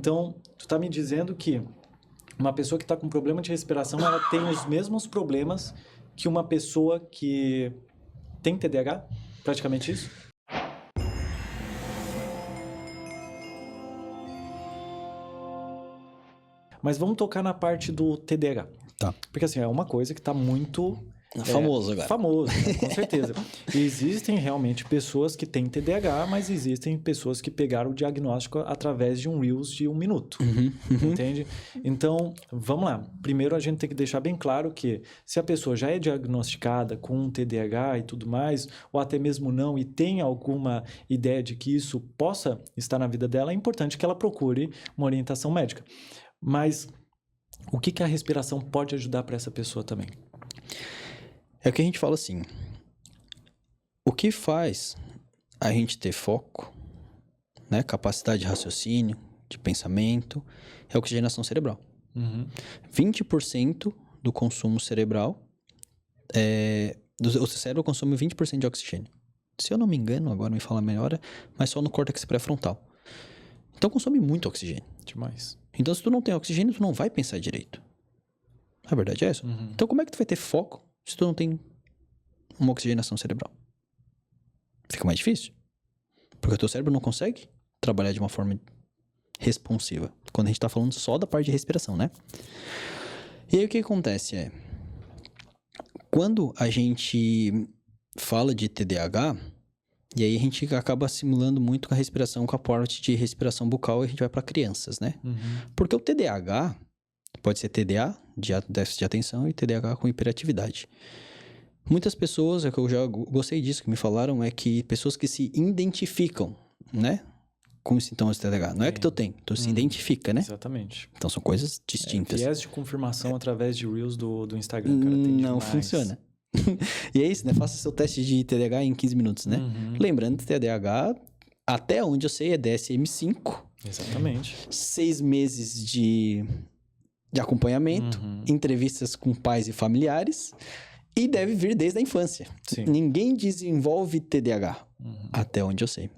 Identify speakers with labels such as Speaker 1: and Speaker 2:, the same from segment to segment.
Speaker 1: Então, tu tá me dizendo que uma pessoa que está com problema de respiração, ela tem os mesmos problemas que uma pessoa que tem TDAH? Praticamente isso? Mas vamos tocar na parte do TDAH.
Speaker 2: Tá.
Speaker 1: Porque assim, é uma coisa que está muito...
Speaker 2: famoso agora.
Speaker 1: Famoso, né? Com certeza. Existem realmente pessoas que têm TDAH, mas existem pessoas que pegaram o diagnóstico através de um Reels de 1 minuto. Entende? Então, vamos lá. Primeiro, a gente tem que deixar bem claro que se a pessoa já é diagnosticada com um TDAH e tudo mais, ou até mesmo não, e tem alguma ideia de que isso possa estar na vida dela, é importante que ela procure uma orientação médica. Mas o que a respiração pode ajudar para essa pessoa também?
Speaker 2: É o que a gente fala assim. O que faz a gente ter foco, né, capacidade de raciocínio, de pensamento, é a oxigenação cerebral. 20% do consumo cerebral, o cérebro consome 20% de oxigênio. Se eu não me engano, agora me fala melhor, mas só no córtex pré-frontal. Então consome muito oxigênio.
Speaker 1: Demais.
Speaker 2: Então se tu não tem oxigênio, tu não vai pensar direito. A verdade é essa. Então como é que tu vai ter foco se tu não tem uma oxigenação cerebral? Fica mais difícil. Porque o teu cérebro não consegue trabalhar de uma forma responsiva. Quando a gente tá falando só da parte de respiração, né? E aí o que acontece quando a gente fala de TDAH, e aí a gente acaba simulando muito com a respiração, com a parte de respiração bucal, e a gente vai para crianças, né? Porque o TDAH pode ser TDA, de déficit de atenção, e TDAH com hiperatividade. Muitas pessoas, que eu já gostei disso, que me falaram, é que pessoas que se identificam, né, com os sintomas de TDAH. Não é que tu tem, tu se identifica, né?
Speaker 1: Exatamente.
Speaker 2: Então são coisas distintas.
Speaker 1: Viés de confirmação através de Reels do Instagram, cara, tem
Speaker 2: não
Speaker 1: demais.
Speaker 2: funciona. E é isso, né? Faça seu teste de TDAH em 15 minutos, né? Lembrando que TDAH, até onde eu sei, é DSM-5.
Speaker 1: Exatamente.
Speaker 2: 6 meses de acompanhamento, entrevistas com pais e familiares, e deve vir desde a infância.
Speaker 1: Sim.
Speaker 2: Ninguém desenvolve TDAH, até onde eu sei.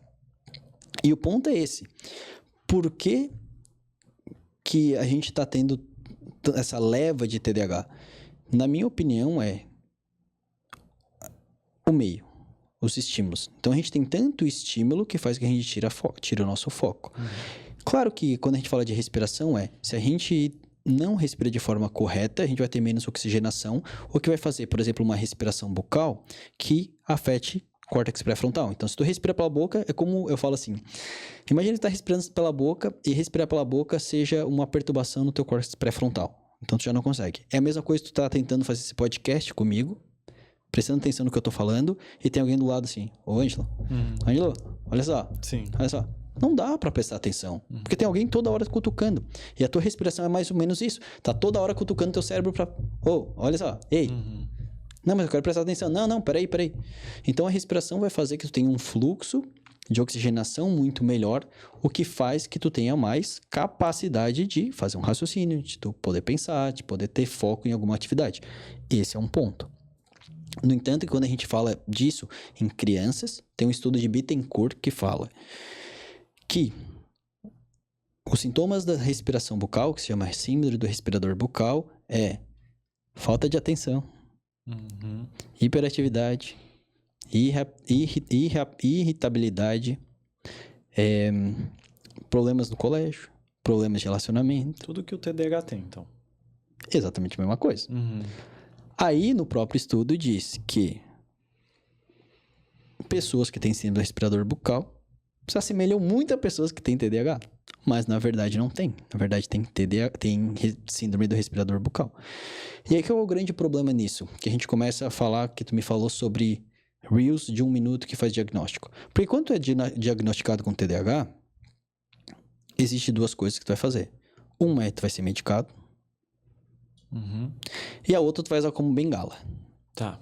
Speaker 2: E o ponto é esse. Por que a gente está tendo essa leva de TDAH? Na minha opinião, o meio, os estímulos. Então, a gente tem tanto estímulo que faz que a gente tira o nosso foco. Claro que quando a gente fala de respiração, se a gente não respira de forma correta, a gente vai ter menos oxigenação, o que vai fazer, por exemplo, uma respiração bucal que afete o córtex pré-frontal. Então, se tu respira pela boca, é como eu falo assim, imagina que tu tá respirando pela boca e respirar pela boca seja uma perturbação no teu córtex pré-frontal. Então, tu já não consegue. É a mesma coisa que tu tá tentando fazer esse podcast comigo, prestando atenção no que eu tô falando, e tem alguém do lado assim, ô Ângelo, Ângelo, olha só.
Speaker 1: Sim.
Speaker 2: Olha só. Não dá pra prestar atenção, porque tem alguém toda hora cutucando. E a tua respiração é mais ou menos isso. Tá toda hora cutucando teu cérebro pra... olha só, ei. Não, mas eu quero prestar atenção. Não, peraí. Então a respiração vai fazer que tu tenha um fluxo de oxigenação muito melhor, o que faz que tu tenha mais capacidade de fazer um raciocínio, de tu poder pensar, de poder ter foco em alguma atividade. Esse é um ponto. No entanto, quando a gente fala disso em crianças, tem um estudo de Bittencourt que fala que os sintomas da respiração bucal, que se chama síndrome do respirador bucal, é falta de atenção, hiperatividade, irritabilidade, problemas no colégio, problemas de relacionamento.
Speaker 1: Tudo que o TDAH tem, então.
Speaker 2: Exatamente a mesma coisa. Aí, no próprio estudo, diz que pessoas que têm síndrome do respirador bucal se assemelham muito a pessoas que têm TDAH. Mas, na verdade, não tem. Na verdade, tem síndrome do respirador bucal. E aí que é o grande problema nisso? Que a gente começa a falar, que tu me falou sobre Reels de 1 minuto que faz diagnóstico. Porque quando tu é diagnosticado com TDAH, existe 2 coisas que tu vai fazer. Uma é tu vai ser medicado. E a outra tu vai usar como bengala.
Speaker 1: Tá.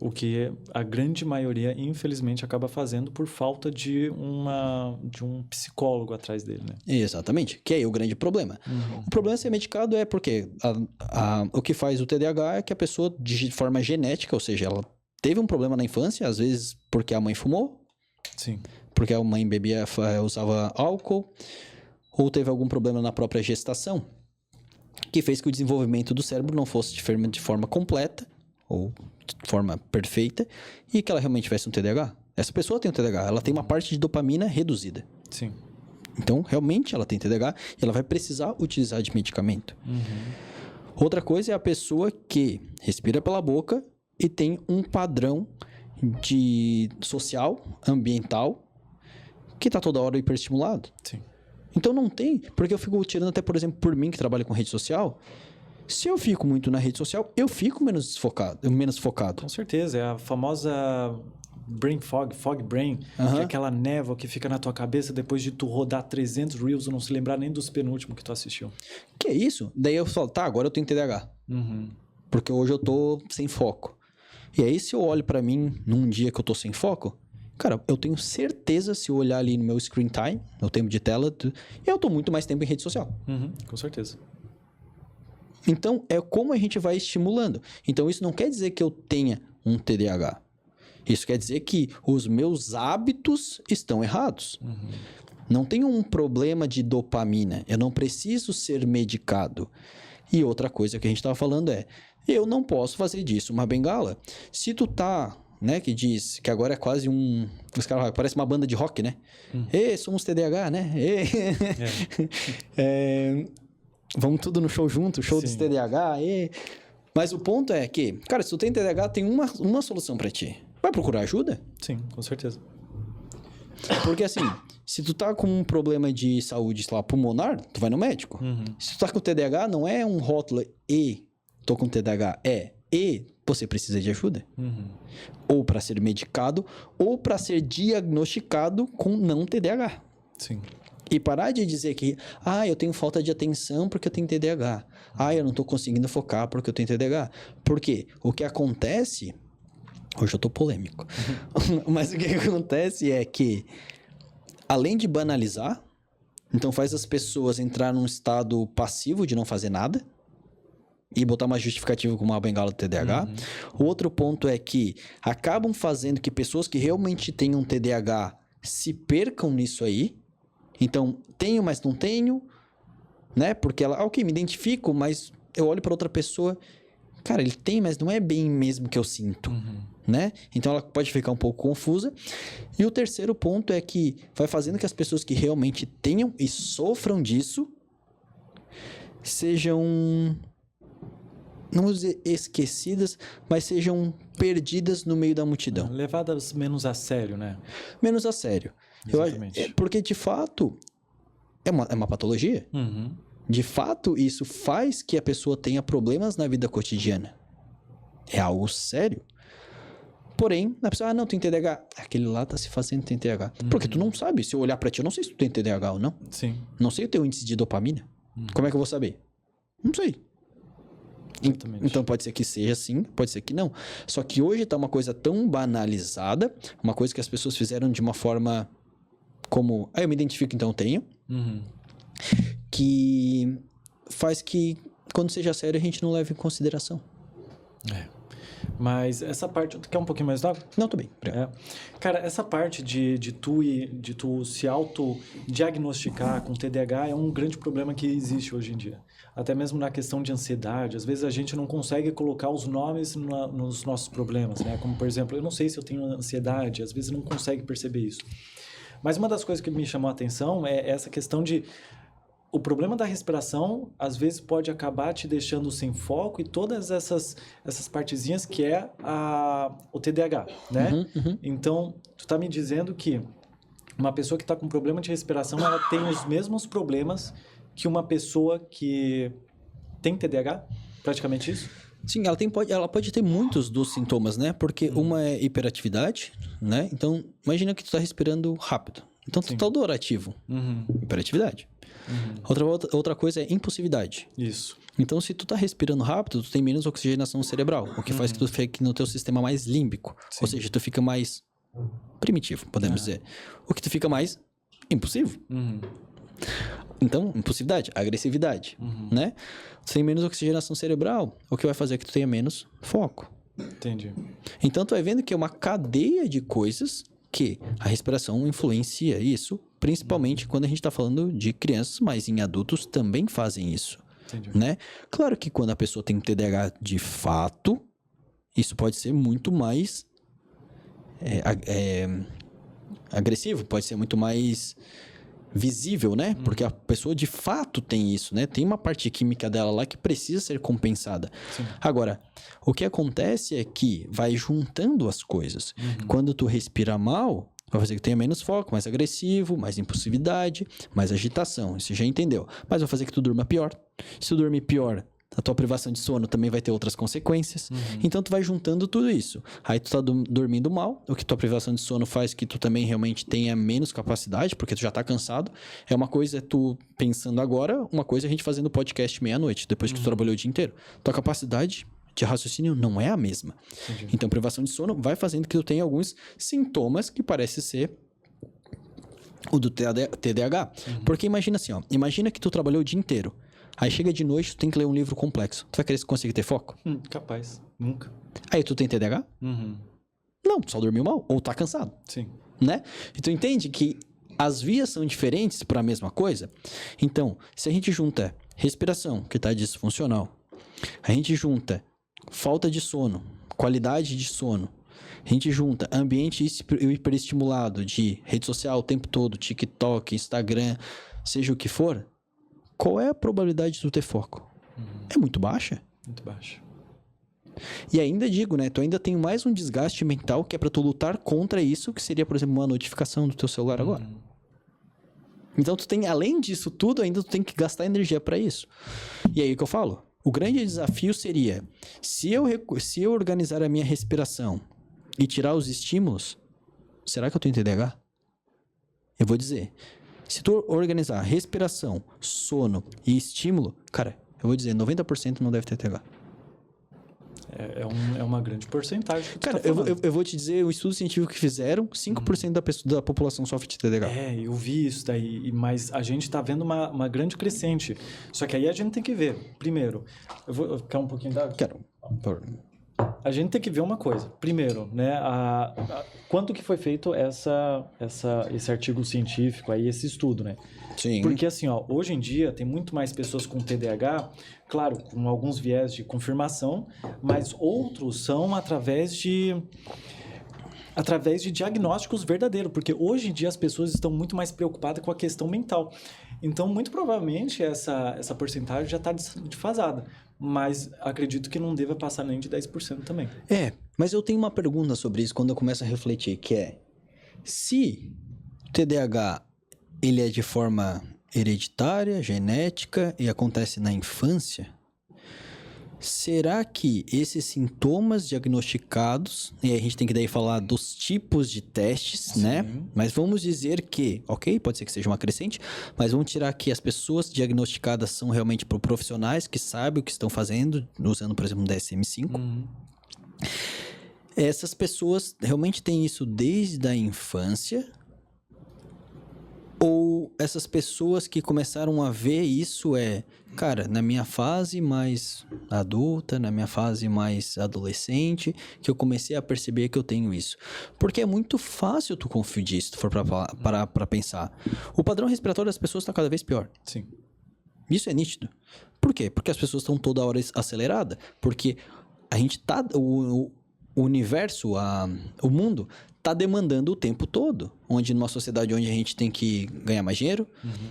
Speaker 1: O que a grande maioria, infelizmente, acaba fazendo por falta de um psicólogo atrás dele, né?
Speaker 2: Exatamente. Que é aí o grande problema. O problema de ser medicado é porque o que faz o TDAH é que a pessoa, de forma genética, ou seja, ela teve um problema na infância, às vezes porque a mãe fumou.
Speaker 1: Sim.
Speaker 2: Porque a mãe usava álcool. ou teve algum problema na própria gestação, que fez que o desenvolvimento do cérebro não fosse de forma completa, ou de forma perfeita, e que ela realmente tivesse um TDAH. Essa pessoa tem um TDAH, ela tem uma parte de dopamina reduzida.
Speaker 1: Sim.
Speaker 2: Então, realmente, ela tem TDAH e ela vai precisar utilizar de medicamento. Outra coisa é a pessoa que respira pela boca e tem um padrão de social, ambiental, que está toda hora hiperestimulado.
Speaker 1: Sim.
Speaker 2: Então, não tem... Porque eu fico tirando até, por exemplo, por mim, que trabalho com rede social. Se eu fico muito na rede social, eu fico menos focado.
Speaker 1: Com certeza. É a famosa brain fog brain, que é aquela névoa que fica na tua cabeça depois de tu rodar 300 reels e não se lembrar nem dos penúltimos que tu assistiu.
Speaker 2: Que é isso? Daí eu falo, tá, agora eu tenho TDAH. Porque hoje eu tô sem foco. E aí, se eu olho pra mim num dia que eu tô sem foco, cara, eu tenho certeza, se eu olhar ali no meu screen time, no tempo de tela, eu tô muito mais tempo em rede social.
Speaker 1: Com certeza.
Speaker 2: Então, é como a gente vai estimulando. Então, isso não quer dizer que eu tenha um TDAH. Isso quer dizer que os meus hábitos estão errados. Não tenho um problema de dopamina. Eu não preciso ser medicado. E outra coisa que a gente estava falando é, eu não posso fazer disso uma bengala. Se tu tá, né, que diz que agora é quase um... Os caras parece uma banda de rock, né? Ê, somos TDAH, né? Vamos tudo no show junto, show dos TDAH. Mas o ponto é que, cara, se tu tem TDAH, tem uma solução pra ti. Vai procurar ajuda?
Speaker 1: Sim, com certeza.
Speaker 2: Porque assim, se tu tá com um problema de saúde, sei lá, pulmonar, tu vai no médico. Se tu tá com TDAH, não é um rótulo e tô com TDAH, e você precisa de ajuda. Ou pra ser medicado, ou pra ser diagnosticado com não TDAH.
Speaker 1: Sim.
Speaker 2: E parar de dizer que, eu tenho falta de atenção porque eu tenho TDAH. Eu não tô conseguindo focar porque eu tenho TDAH. Por quê? O que acontece... Hoje eu tô polêmico. Mas o que acontece é que, além de banalizar, então faz as pessoas entrar num estado passivo de não fazer nada e botar uma justificativa como uma bengala do TDAH. O outro ponto é que acabam fazendo que pessoas que realmente tenham TDAH se percam nisso aí. Então, tenho, mas não tenho, né? Porque ela, ok, me identifico, mas eu olho para outra pessoa, cara, ele tem, mas não é bem mesmo que eu sinto, né? Então, ela pode ficar um pouco confusa. E o terceiro ponto é que vai fazendo que as pessoas que realmente tenham e sofram disso sejam, não vou dizer esquecidas, mas sejam perdidas no meio da multidão.
Speaker 1: Levadas menos a sério, né?
Speaker 2: Menos a sério.
Speaker 1: Exatamente.
Speaker 2: Porque, de fato, é uma patologia. De fato, isso faz que a pessoa tenha problemas na vida cotidiana. É algo sério. Porém, a pessoa, não, tem TDAH. Aquele lá tá se fazendo tem TDAH. Porque tu não sabe. Se eu olhar pra ti, eu não sei se tu tem TDAH ou não.
Speaker 1: Sim.
Speaker 2: Não sei o teu índice de dopamina. Como é que eu vou saber? Não sei.
Speaker 1: Exatamente.
Speaker 2: Então pode ser que seja assim, pode ser que não. Só que hoje tá uma coisa tão banalizada, uma coisa que as pessoas fizeram de uma forma como, eu me identifico, então eu tenho, que faz que quando seja sério a gente não leve em consideração.
Speaker 1: Mas essa parte... Tu quer um pouquinho mais d'água?
Speaker 2: Não, tô bem.
Speaker 1: Cara, essa parte de tu se autodiagnosticar com TDAH é um grande problema que existe hoje em dia. Até mesmo na questão de ansiedade. Às vezes a gente não consegue colocar os nomes nos nossos problemas, né? Como, por exemplo, eu não sei se eu tenho ansiedade. Às vezes não consegue perceber isso. Mas uma das coisas que me chamou a atenção é essa questão de... O problema da respiração, às vezes, pode acabar te deixando sem foco e todas essas partezinhas que é o TDAH, né? Então, tu tá me dizendo que uma pessoa que está com problema de respiração, ela tem os mesmos problemas que uma pessoa que tem TDAH? Praticamente isso?
Speaker 2: Sim, ela pode ter muitos dos sintomas, né? Porque uma é hiperatividade, né? Então, imagina que tu tá respirando rápido. Então, tu tá odorativo. Hiperatividade. Outra coisa é impulsividade.
Speaker 1: Isso.
Speaker 2: Então, se tu tá respirando rápido, tu tem menos oxigenação cerebral, o que faz que tu fique no teu sistema mais límbico. Ou seja, tu fica mais primitivo, podemos dizer. O que tu fica mais impulsivo. Então, impulsividade, agressividade, né? Tu tem menos oxigenação cerebral, o que vai fazer que tu tenha menos foco.
Speaker 1: Entendi.
Speaker 2: Então, tu vai vendo que é uma cadeia de coisas que a respiração influencia isso principalmente quando a gente está falando de crianças, mas em adultos também fazem isso, né? Claro que quando a pessoa tem TDAH de fato, isso pode ser muito mais agressivo, pode ser muito mais visível, né? Porque a pessoa de fato tem isso, né? Tem uma parte química dela lá que precisa ser compensada.
Speaker 1: Sim.
Speaker 2: Agora, o que acontece é que vai juntando as coisas. Quando tu respira mal, vai fazer que tenha menos foco, mais agressivo, mais impulsividade, mais agitação. Isso já entendeu. Mas vai fazer que tu durma pior. Se tu dormir pior, a tua privação de sono também vai ter outras consequências. Então, tu vai juntando tudo isso. Aí, tu tá dormindo mal, o que tua privação de sono faz que tu também realmente tenha menos capacidade, porque tu já tá cansado. Uma coisa é tu pensando agora, uma coisa é a gente fazendo podcast meia-noite, depois que tu trabalhou o dia inteiro. Tua capacidade de raciocínio não é a mesma. Então, privação de sono vai fazendo que tu tenha alguns sintomas que parecem ser o do TDAH. Porque imagina assim, ó. Imagina que tu trabalhou o dia inteiro. Aí chega de noite, tu tem que ler um livro complexo. Tu vai querer conseguir ter foco?
Speaker 1: Capaz. Nunca.
Speaker 2: Aí tu tem TDAH? Não, só dormiu mal. Ou tá cansado.
Speaker 1: Sim.
Speaker 2: Né? E tu entende que as vias são diferentes para a mesma coisa? Então, se a gente junta respiração, que tá disfuncional, a gente junta falta de sono, qualidade de sono, a gente junta ambiente hiperestimulado de rede social o tempo todo, TikTok, Instagram, seja o que for, qual é a probabilidade de tu ter foco? É muito baixa.
Speaker 1: Muito baixa.
Speaker 2: E ainda digo, né? Tu ainda tem mais um desgaste mental que é pra tu lutar contra isso, que seria, por exemplo, uma notificação do teu celular agora. Então, tu tem, além disso tudo, ainda tu tem que gastar energia pra isso. E aí que eu falo, o grande desafio seria, se eu organizar a minha respiração e tirar os estímulos, será que eu tenho TDAH? Eu vou dizer... Se tu organizar respiração, sono e estímulo, cara, eu vou dizer, 90% não deve ter TDAH.
Speaker 1: É uma grande porcentagem que tu
Speaker 2: cara,
Speaker 1: tá falando.
Speaker 2: eu vou te dizer, o estudo científico que fizeram, 5% da população sofre de TDAH.
Speaker 1: Eu vi isso daí, mas a gente tá vendo uma grande crescente. Só que aí a gente tem que ver, primeiro, eu vou ficar um pouquinho da...
Speaker 2: Quero.
Speaker 1: A gente tem que ver uma coisa. Primeiro, né, quanto que foi feito esse artigo científico aí, esse estudo, né?
Speaker 2: Sim.
Speaker 1: Porque assim, ó, hoje em dia tem muito mais pessoas com TDAH, claro, com alguns viés de confirmação, mas outros são através de diagnósticos verdadeiros, porque hoje em dia as pessoas estão muito mais preocupadas com a questão mental. Então, muito provavelmente, essa porcentagem já está desfasada. Mas acredito que não deva passar nem de 10% também.
Speaker 2: Mas eu tenho uma pergunta sobre isso quando eu começo a refletir, que é... Se o TDAH ele é de forma hereditária, genética e acontece na infância... Será que esses sintomas diagnosticados, e aí a gente tem que daí falar dos tipos de testes, sim, né? Mas vamos dizer que, ok, pode ser que seja uma crescente, mas vamos tirar que as pessoas diagnosticadas são realmente por profissionais que sabem o que estão fazendo, usando, por exemplo, um DSM-5. Essas pessoas realmente têm isso desde a infância? Ou essas pessoas que começaram a ver isso cara, na minha fase mais adulta, na minha fase mais adolescente, que eu comecei a perceber que eu tenho isso. Porque é muito fácil tu confundir se tu for pra pensar. O padrão respiratório das pessoas está cada vez pior.
Speaker 1: Sim.
Speaker 2: Isso é nítido. Por quê? Porque as pessoas estão toda hora aceleradas. Porque a gente tá... O universo, o mundo... tá demandando o tempo todo, onde numa sociedade onde a gente tem que ganhar mais dinheiro,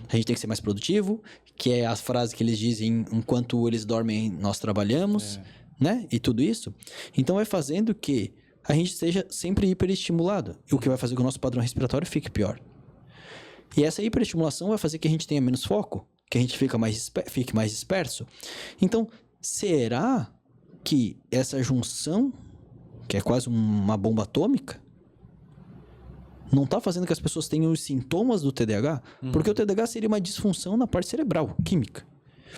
Speaker 2: a gente tem que ser mais produtivo, que é a frase que eles dizem, enquanto eles dormem, nós trabalhamos, né? E tudo isso. Então, vai fazendo que a gente seja sempre hiperestimulado, o que vai fazer que o nosso padrão respiratório fique pior. E essa hiperestimulação vai fazer que a gente tenha menos foco, que a gente fique mais disperso. Então, será que essa junção, que é quase uma bomba atômica, não está fazendo que as pessoas tenham os sintomas do TDAH? Porque o TDAH seria uma disfunção na parte cerebral, química.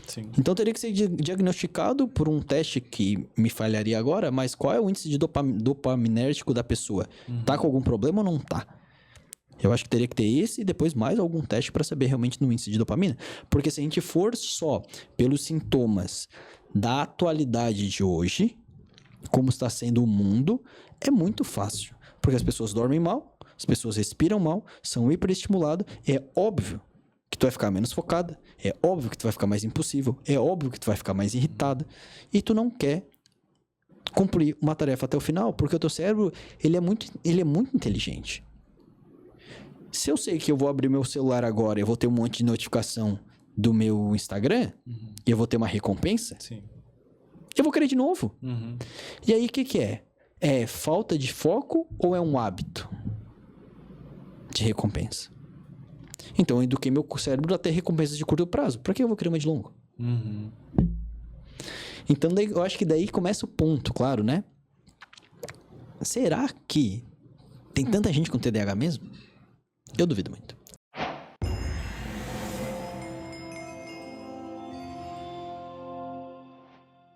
Speaker 1: Sim.
Speaker 2: Então, teria que ser diagnosticado por um teste que me falharia agora, mas qual é o índice de dopaminérgico da pessoa? Tá com algum problema ou não tá? Eu acho que teria que ter esse e depois mais algum teste para saber realmente no índice de dopamina. Porque se a gente for só pelos sintomas da atualidade de hoje, como está sendo o mundo, é muito fácil. Porque as pessoas dormem mal, As pessoas respiram mal, são hiperestimuladas. É óbvio que tu vai ficar menos focada. É óbvio que tu vai ficar mais impossível. É óbvio que tu vai ficar mais irritada. E tu não quer cumprir uma tarefa até o final, porque o teu cérebro, ele é muito inteligente. Se eu sei que eu vou abrir meu celular agora e eu vou ter um monte de notificação do meu Instagram, e eu vou ter uma recompensa,
Speaker 1: Sim.
Speaker 2: eu vou querer de novo.
Speaker 1: Uhum.
Speaker 2: E aí, o que é? É falta de foco ou é um hábito de recompensa? Então, eu eduquei meu cérebro a ter recompensas de curto prazo. Pra que eu vou querer uma de longo?
Speaker 1: Uhum.
Speaker 2: Então, daí, eu acho que daí começa o ponto, claro, né? Será que tem tanta gente com TDAH mesmo? Eu duvido muito.